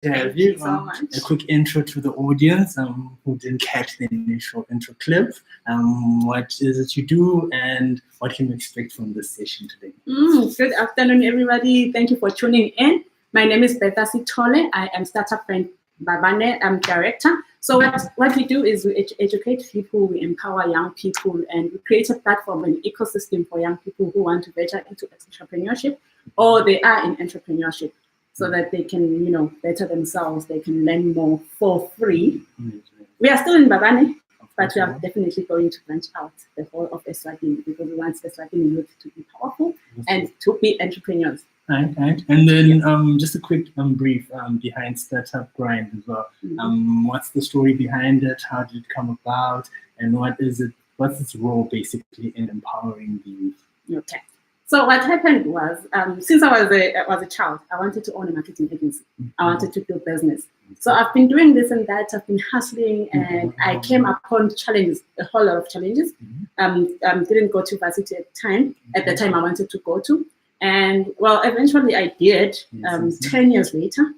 Thank you so much. A quick intro to the audience who didn't catch the initial intro clip. What is it you do and what can we expect from this session today? Good afternoon, everybody. Thank you for tuning in. My name is Bertha Sithole. I am Startup Brand Babane. I'm director. So what we do is we educate people, we empower young people, and we create a platform, an ecosystem for young people who want to venture into entrepreneurship or they are in entrepreneurship, so that they can, better themselves, they can learn more for free. We are still in Babane, but we are definitely going to branch out the whole of Eswatini because we want Eswatini youth to be powerful and to be entrepreneurs. Right. And then just a quick brief behind Startup Grind as well. What's the story behind it? How did it come about? And what's its role basically in empowering the youth? Okay. So what happened was, since I was a child, I wanted to own a marketing agency. I wanted to do business. So I've been doing this and that. I've been hustling, and I came upon challenges, a whole lot of challenges. Didn't go to university at the time I wanted to go to. And well, eventually I did. 10 years later,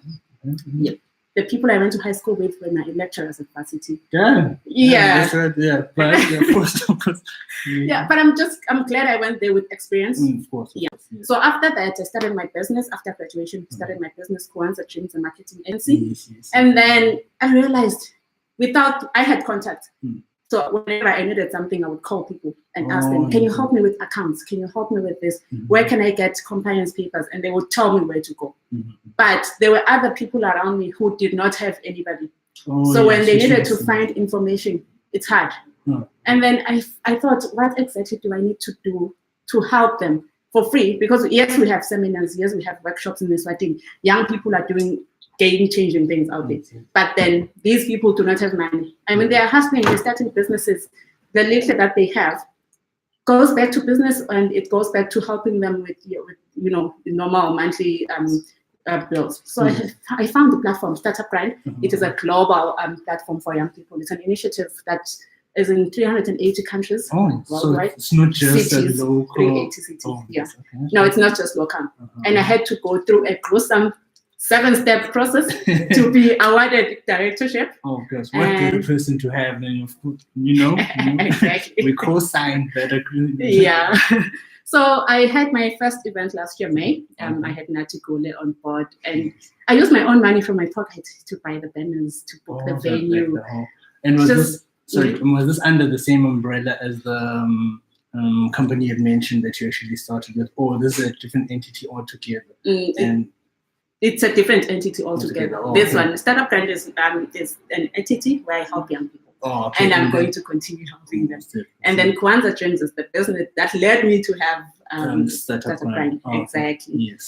the people I went to high school with were my lecturers at varsity. Yeah. That's right. Yeah. But but I'm glad I went there with experience. Of course. Yeah. So after that, I started my business. After graduation, I started my business, Kwanzaa Dreams and Marketing Agency. And then I realized I had contact. So whenever I needed something, I would call people and ask them, can you help me with accounts? Can you help me with this? Where can I get compliance papers? And they would tell me where to go. But there were other people around me who did not have anybody. So when they needed to find information, it's hard. And then I thought, what exactly do I need to do to help them for free? Because yes, we have seminars, yes, we have workshops in this. I think young people are doing game-changing things out there. But then these people do not have money. I mean, they are hustling, they're starting businesses. The little that they have goes back to business, and it goes back to helping them with the normal monthly bills. So I found the platform, Startup Grind. It is a global platform for young people. It's an initiative that is in 380 countries worldwide. So it's not just cities, a local. 380 cities. No, it's not just local. And I had to go through a gruesome 7-step process to be awarded directorship. Oh gosh, what good person to have then, Exactly. We co-signed that agreement. Yeah. So I had my first event last year, May. I had Nati Gule on board, and I used my own money from my pocket to buy the banners, to book the venue. And was this under the same umbrella as the company you mentioned that you actually started with, or this is a different entity altogether? It's a different entity altogether. This one, Startup Grind, is an entity where I help young people. And I'm going to continue helping them. And then Kwanzaa Dreams is the business that led me to have Startup Grind. Exactly. Yes.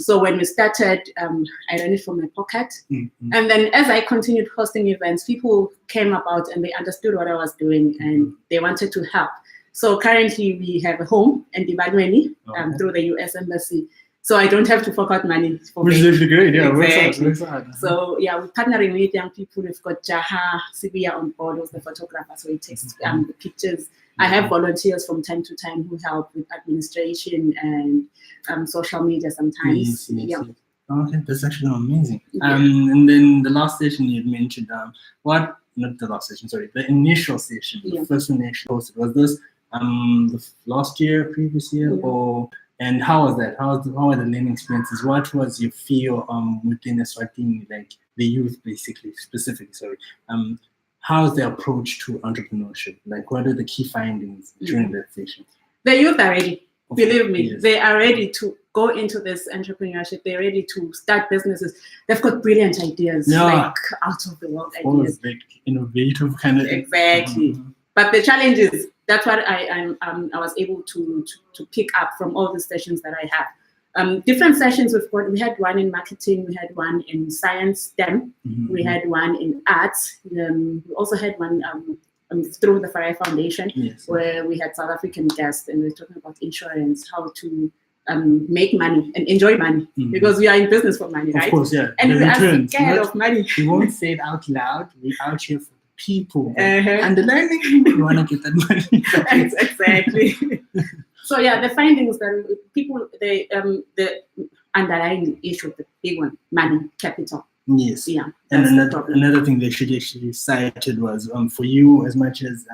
So when we started, I ran it from my pocket. And then as I continued hosting events, people came about and they understood what I was doing and they wanted to help. So currently we have a home in Dibanweni through the US Embassy. So I don't have to fork out money for which is really great, yeah. Exactly. Works out. So yeah, we're partnering with young people. We've got Jaha Sibia on board, who's the photographer, so he takes the pictures. I have volunteers from time to time who help with administration and social media sometimes. Yes. Okay, that's actually amazing. And then the last session you mentioned, not the last session, sorry, the initial session, the first initial post, was this the last year, previous year, or? And how was that? How were the learning experiences? What was your feel within Eswatini, like the youth basically, specifically, sorry. How's their approach to entrepreneurship? Like what are the key findings during that session? The youth are ready. Believe me, they are ready to go into this entrepreneurship. They're ready to start businesses. They've got brilliant ideas, like out of the world ideas. Like innovative kind of. Exactly. But the challenge is, that's what I was able to pick up from all the sessions that I have. Different sessions we had one in marketing, we had one in science, STEM, we had one in arts, we also had one through the Farai Foundation, where we had South African guests and we were talking about insurance, how to make money and enjoy money, because we are in business for money, right? Of course, yeah. And we are scared of money. We won't say it out loud. We're out here for people underlining you want to get that money. Exactly. So yeah, the findings that people, the underlying issue, the big one, money, capital. Yes. Yeah. And That's the problem. another thing that she actually cited was for you, as much as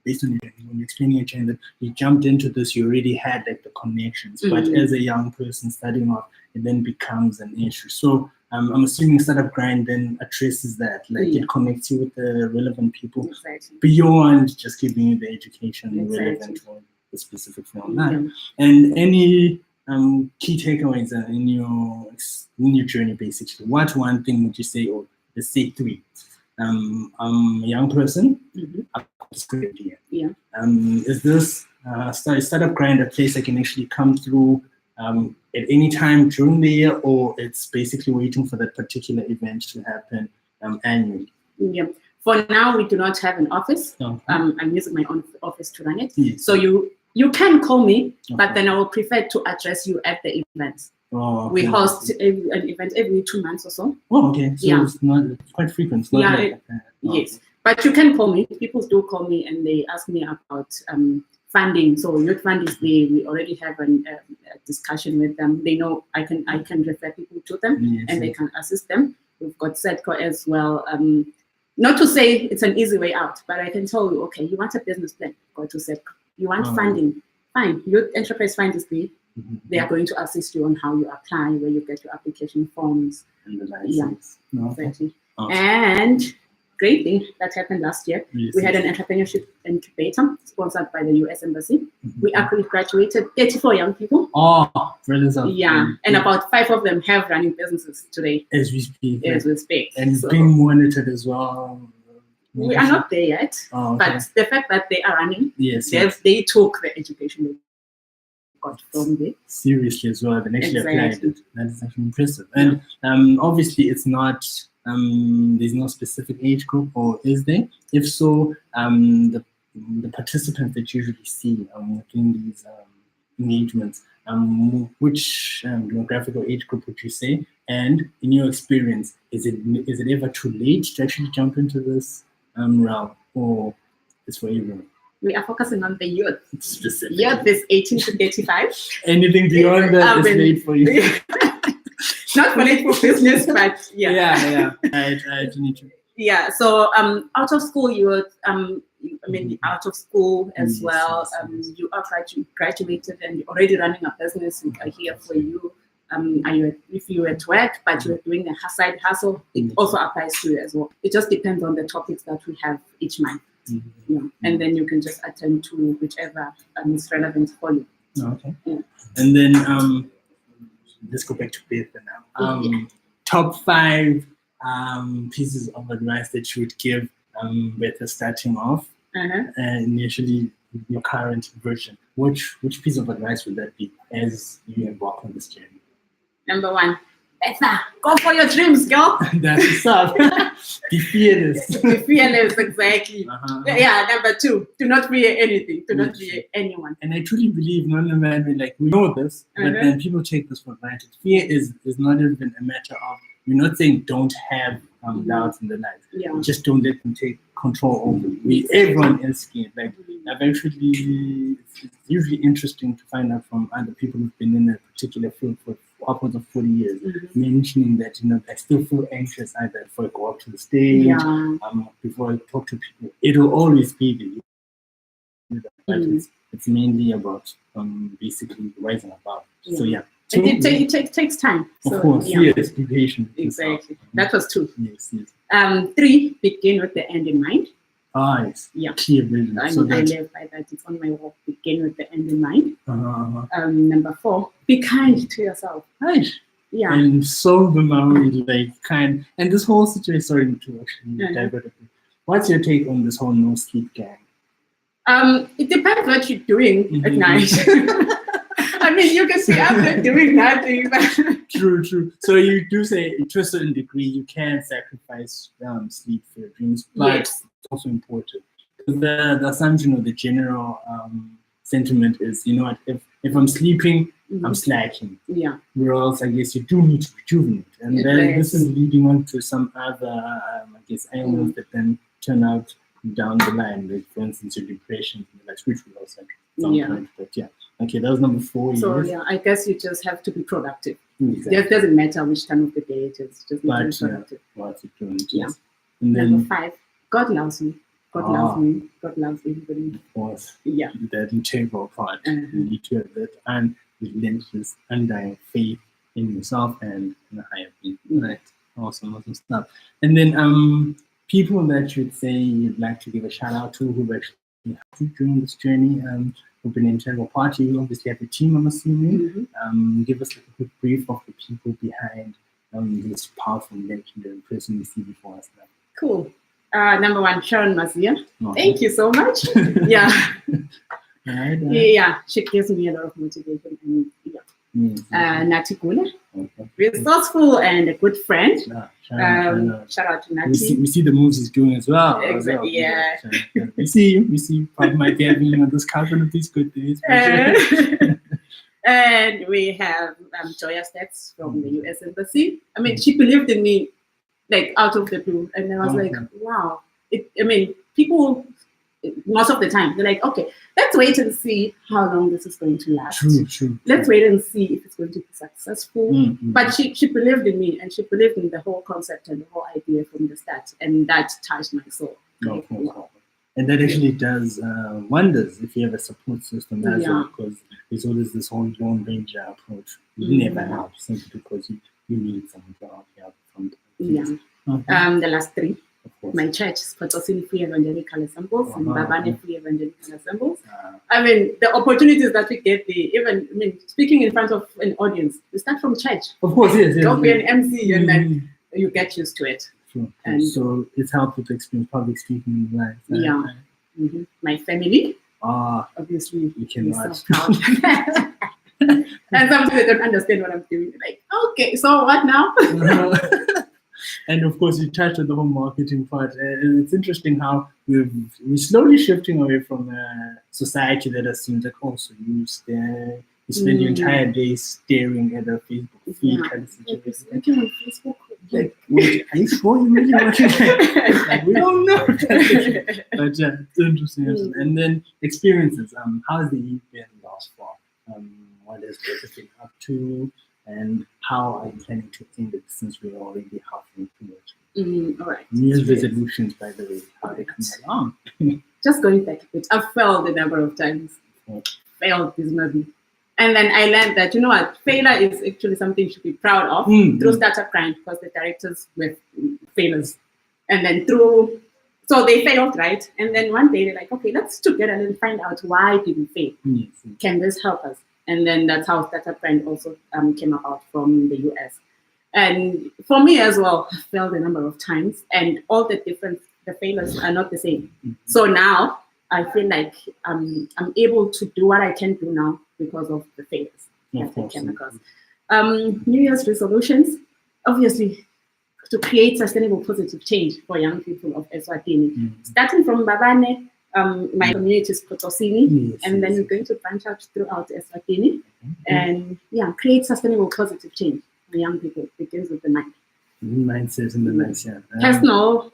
based on when you're explaining your training, that you jumped into this, you already had like the connections, but as a young person starting off, it then becomes an issue. So I'm assuming Startup Grind then addresses that, like it connects you with the relevant people beyond just giving you the education relevant for the specific field. And any key takeaways in your journey, basically. What one thing would you say, or let's say three? I'm a young person. I've got this great idea. Yeah. Is this Startup Grind a place I can actually come through at any time during the year, or it's basically waiting for that particular event to happen annually? Yeah. For now, we do not have an office. Okay. I'm using my own office to run it. Yes. So you can call me, but then I will prefer to address you at the event. Oh, okay. We host an event every 2 months or so. Oh, okay. So it's not quite frequent. It's not yes. But you can call me. People do call me and they ask me about funding. So Youth Fund is there. We already have a discussion with them. They know I can refer people to them and they can assist them. We've got SETCO as well. Not to say it's an easy way out, but I can tell you, okay, you want a business plan, go to SETCO. You want funding, fine. Youth Enterprise Fund is there. They are going to assist you on how you apply, where you get your application forms. And the license. Exactly. And great thing that happened last year. We had an entrepreneurship incubator sponsored by the US Embassy. We actually graduated 34 young people. Oh, brilliant. Yeah, and about 5 of them have running businesses today. As we speak. And it's being monitored as well. We are not there yet, but the fact that they are running, they took the education they got from there. Seriously as well, and actually applied it. That is actually impressive. And obviously it's not, there's no specific age group, or is there? If so, the participants that you usually see within these engagements, which demographic or age group would you say? And in your experience, is it ever too late to actually jump into this realm, or it's for everyone? We are focusing on the youth. Specifically. Youth is 18 to 35. Anything beyond that is late for you. Not for late for business, but I need to. Yeah, so out of school youth, out of school as well. You are graduated and you're already running a business. We are here for you. If you're at work but you're doing a side hustle, it also applies to you as well. It just depends on the topics that we have each month. And then you can just attend to whichever is relevant for you. Okay. Yeah. And then let's go back to Bertha now. Top 5 pieces of advice that you would give Bertha starting off, initially your current version. Which piece of advice would that be as you embark on this journey? Number 1, Bertha, go for your dreams, girl. That's what's up. Be fearless. Be fearless, exactly. Yeah, number 2, do not fear anything. Do not fear anyone. And I truly believe, we know this, but then people take this for granted. Fear is not even a matter of, we're not saying don't have doubts in the life. Just don't let them take control over you. Everyone is scared. Like, eventually, it's usually interesting to find out from other people who've been in a particular field for upwards of 40 years, mentioning that, I still feel anxious either before I go up to the stage, before I talk to people. It will always be there. But it's mainly about basically rising above. So it takes time. Of course, yes, be patient. Exactly. That was 2. Yes. 3, begin with the end in mind. Yes. Yeah. Clear vision. I live by that. It's on my wall. Begin with the end in mind. Number 4, be kind to yourself. Nice. Yeah. And solve the memory, kind. And this whole situation, sorry to actually divert a bit. What's your take on this whole no sleep gang? It depends what you're doing at night. You can say I'm not doing nothing. True. So you do say, to a certain degree, you can sacrifice sleep for your dreams, but it's also important. The assumption or the general sentiment is, if I'm sleeping, I'm slacking. Yeah. Whereas I guess you do need to rejuvenate, and then this is leading on to some other, ailments that then turn out down the line, like for instance your depression, which we also sometimes. But Okay, that was number 4 So years. yeah, I guess you just have to be productive. Exactly. It doesn't matter which time of the day it is. Just be productive. Yeah. And then number 5, God loves me. God loves me. God loves everybody. Of course. Yeah. That integral part. You need to have that relentless, undying faith in yourself and in a higher being. Right. Awesome stuff. And then people that you'd say you'd like to give a shout out to who've actually helped you during this journey, who've been an integral part. You obviously have a team, I'm assuming. Give us a quick brief of the people behind this powerful legendary person we see before us now. Cool. Number 1, Sharon Mazia. Thank you so much. Yeah. Yeah, she gives me a lot of motivation. And Nati Gule, resourceful and a good friend. Shout out to Nati. We see the moves he's doing as well. Exactly. Yeah. We see you. We see probably might be having you on this cover of these good days. And we have Joya Stets from the US Embassy. I mean, she believed in me like out of the blue, and I was like, wow. People most of the time they're like, okay, let's wait and see how long this is going to last. True. Let's wait and see if it's going to be successful. But she believed in me, and she believed in the whole concept and the whole idea from the start, and that touched my soul. Wow. And that actually does wonders if you have a support system as well, because there's always this whole Lone Ranger approach. You never help simply because you need someone to help you out from the last 3. My church is Potosini Free Evangelical Assemblies and Babane Free Evangelical Assemblies. I mean, the opportunities that we get, speaking in front of an audience, we start from church. Of course, yes. Don't be an MC, and then you get used to it. True. And so it's helped with experience public speaking, right? My family, obviously, you can so proud. And sometimes they don't understand what I'm doing. Like, okay, so what now? And of course, you touched on the whole marketing part. And it's interesting how we're slowly shifting away from a society that assumes that, so you spend your entire day staring at a Facebook feed kind of situation. Working on Facebook. Like, wait, are you sure you're really watching that? Like, we don't know. But yeah, it's interesting. And then experiences. How has the year been last fall? What is everything up to? And how are you planning to end it since we're already halfway through it? All right. New Year's resolutions, by the way, how they come along. Just going back a bit, I've failed a number of times. Failed dismally. And then I learned that, you know what, failure is actually something you should be proud of through Startup Grind, because the directors were failures. And then so they failed, right? And then one day they're like, okay, let's together and find out why did we fail. Can this help us? And then that's how Startup Grind also came about from the US. And for me as well, I failed a number of times, and all the failures are not the same. So now I feel like I'm able to do what I can do now because of the failures that I came across. New Year's resolutions, obviously, to create sustainable positive change for young people of Eswatini. Starting from Babane, my community is Potosini, and then we're going to branch out throughout Eswatini and create sustainable positive change for young people. It begins with the mind. Mindset and the mindset. Personal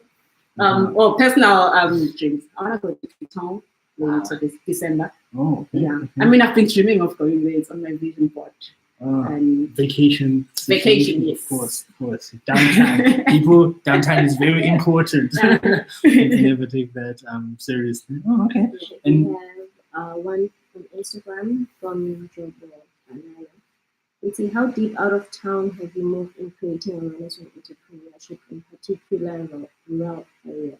personal dreams. I want to go to town for this December. I mean, I've been dreaming of going there. It's on my vision board. Vacation, yes. Of course. Downtown. Downtown is very important. You never take that seriously. Okay. And we have one from Instagram from Joe. Let's see, how deep out of town have you moved in creating awareness on entrepreneurship, in particular rural areas?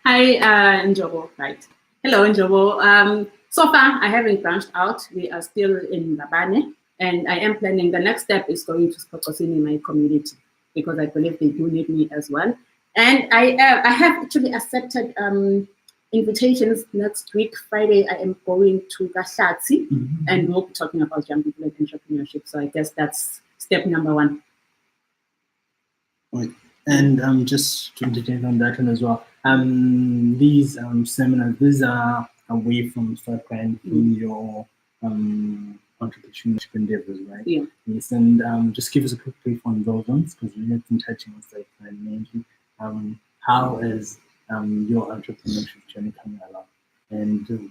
Hi, Njobo. Right. Hello, Njobo. So far, I haven't branched out. We are still in Babane. And I am planning, the next step is going to Spokosini, my community, because I believe they do need me as well. And I have actually accepted invitations. Next week, Friday, I am going to Gashatsi, and we'll be talking about young people and entrepreneurship. So I guess that's step number 1. Right. And just to detail on that one as well, these seminars, these are away from Startup Grind in your entrepreneurship endeavors, right? Yeah. Yes, and just give us a quick brief on those ones, because we have been touching on Startup Grind mainly. How is your entrepreneurship journey coming along? And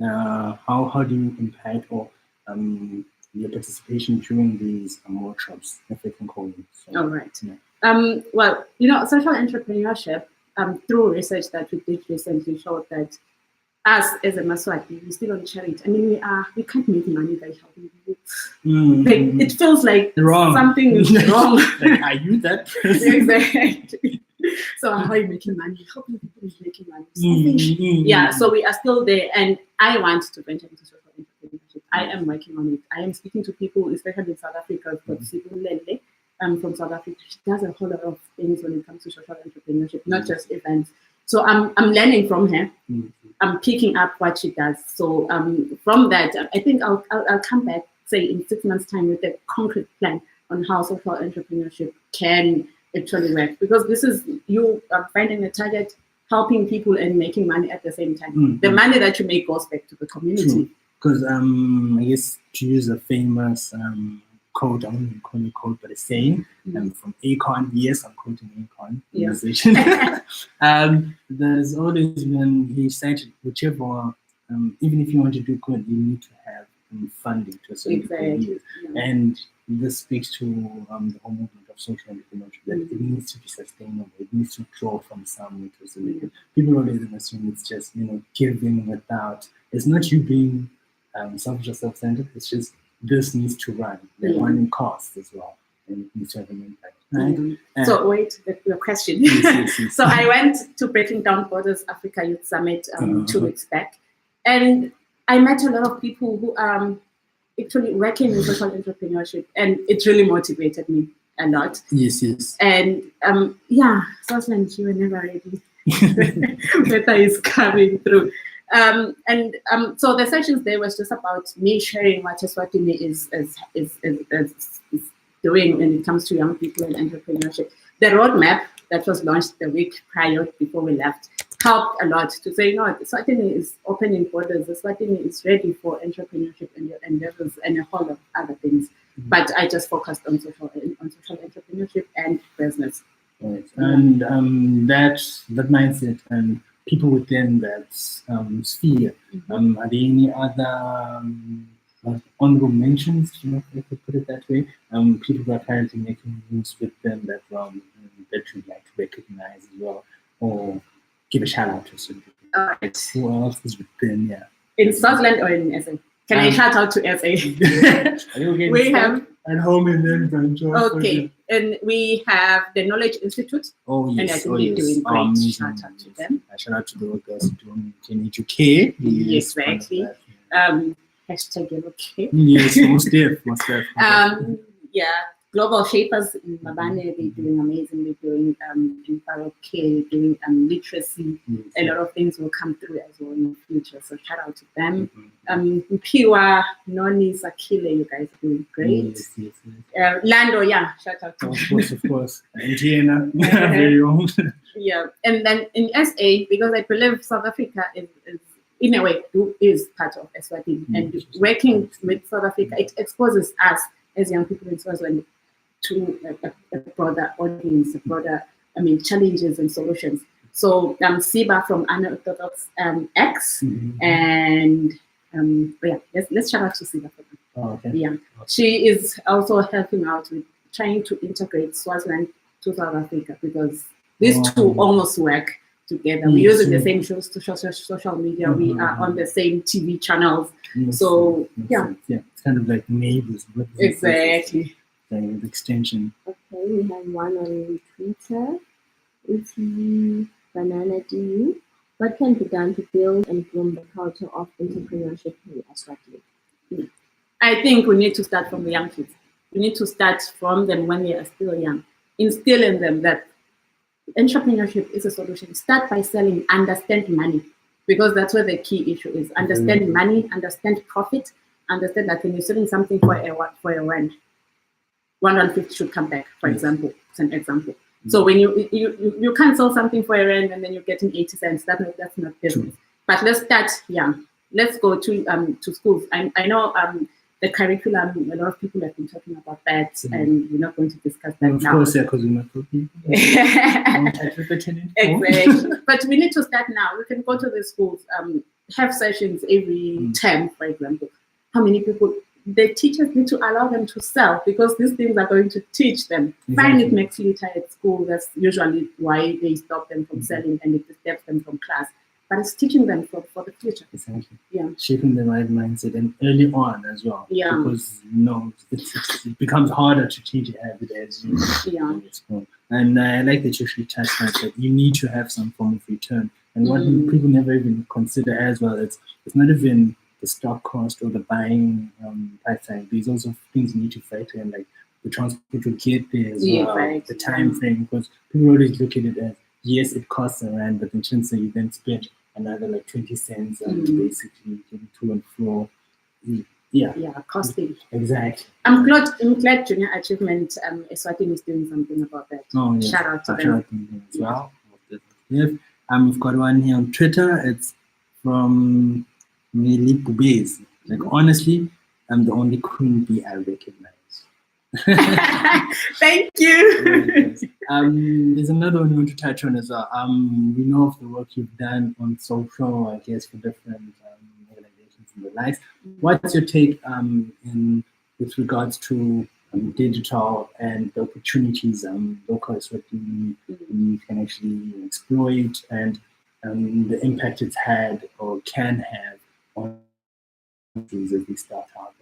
how do you impact or your participation during these workshops, if I can call it? So, all right. Yeah. Well, social entrepreneurship, through research that we did recently, showed that us as a Maswati, we still on charity. I mean, we can't make money by helping people. Like, it feels like wrong. Something is wrong. Like, are you that person? Exactly. So how are you making money? Helping people is making money. Yeah, so we are still there, and I want to venture into social entrepreneurship. I am working on it. I am speaking to people, especially in South Africa. Bertha Sithole, from South Africa. She does a whole lot of things when it comes to social entrepreneurship, not just events. So I'm learning from her. I'm picking up what she does. So from that, I think I'll come back, say in 6 months' time, with a concrete plan on how social entrepreneurship can actually work. Because this is you finding a target, helping people, and making money at the same time. The money that you make goes back to the community. Because I guess to use a famous quote, I wouldn't call it a quote, but a saying from Akon. Yes, I'm quoting Akon musician. There's always been, he said, whichever, even if you want to do good, you need to have funding to a certain degree. And this speaks to the whole movement of social entrepreneurship, that it needs to be sustainable. It needs to draw from somewhere to a certain degree. People always assume it's just, giving without. It's not you being selfish or self-centered. It's just this needs to run. The running costs as well, and it needs to have an impact. Right? So wait, your question. Yes. So I went to Breaking Down Borders Africa Youth Summit 2 weeks back, and I met a lot of people who are actually working in social entrepreneurship, and it really motivated me a lot. Yes. And Swaziland, you were never ready. Bertha is coming through. So the sessions there was just about me sharing what Eswatini is doing when it comes to young people and entrepreneurship. The roadmap that was launched the week prior before we left helped a lot to say, Eswatini is opening borders. Eswatini is ready for entrepreneurship and endeavors and a whole lot of other things. But I just focused on social entrepreneurship and business. Right. And that mindset and people within that sphere, are there any other honorable mentions, if I could put it that way? People who are currently making moves within that realm that you'd like to recognize as well, or give a shout out to some people. All right. Who else is within? In Swaziland or in SA? Can I shout out to SA? We have at home and then okay, and we have the Knowledge Institute. Oh yes, and I think they're doing great. Shout out to them. Shout out to the guys doing UK. Yes, exactly. Hashtag #YelloK. Yes, most definitely. Global Shapers in Mabane, they're doing amazing. They're doing infrared care, doing literacy. A lot of things will come through as well in the future. So shout out to them. Mpiwa, Noni, Sakile, you guys are doing great. Yes. Lando, shout out to of course. And Tiana, very own. Yeah, and then in SA, because I believe South Africa is in a way is part of Eswatini, and working with South Africa, it exposes us as young people in Swaziland to a broader audience, challenges and solutions. So Siba from Unorthodox X, and let's shout out to Siba for that. Oh, okay. Yeah, she is also helping out with trying to integrate Swaziland to South Africa, because these two almost work together. We're using the same shows to social media. We are on the same TV channels. So it's kind of like neighbors. Exactly. The extension. Okay, we have one on Twitter. It's Banana DU. What can be done to build and groom the culture of entrepreneurship in Eswatini? I think we need to start from the young kids. We need to start from them when they are still young. Instill in them that entrepreneurship is a solution. Start by selling, understand money, because that's where the key issue is. Understand money, understand profit, understand that when you're selling something for a rent, 150 should come back, for example. It's an example. So when you can't sell something for a rent and then you're getting 80 cents, that's not business. But let's start young. Let's go to schools. I know the curriculum, a lot of people have been talking about that, and we're not going to discuss that now. Of course, because we're not talking. Exactly. But we need to start now. We can go to the schools. have sessions every term, for example, how many people the teachers need to allow them to sell, because these things are going to teach them. Fine, it makes you tired at school. That's usually why they stop them from selling and it disturbs them from class. But it's teaching them for the future. Exactly. Yeah. Shaping the right mindset and early on as well. Yeah. Because it becomes harder to teach it as you go to school. And I like that you actually touched on that you need to have some form of return. And what people never even consider as well, it's not even the stock cost or the buying price tag. There's also things you need to factor in, like the transport to get there as well, right. The time frame, because people always look at it as, yes, it costs a rand, but in terms of you then spend another like 20 cents basically getting to and fro. Yeah, costing. Exactly. I'm glad Junior Achievement Eswatini is doing something about that. Oh, yes. Shout out to them as well. We've got one here on Twitter. It's from Mili Bubezi. Like, honestly, I'm the only queen bee I recognize. Thank you. There's another one we want to touch on as well. We know of the work you've done on social, I guess, for different organizations and the likes. What's your take with regards to digital and the opportunities local is what you can actually exploit, and the impact it's had or can have on things as we start out?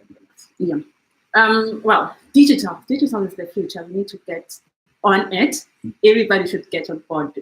Well, digital is the future. We need to get on it. Everybody should get on board.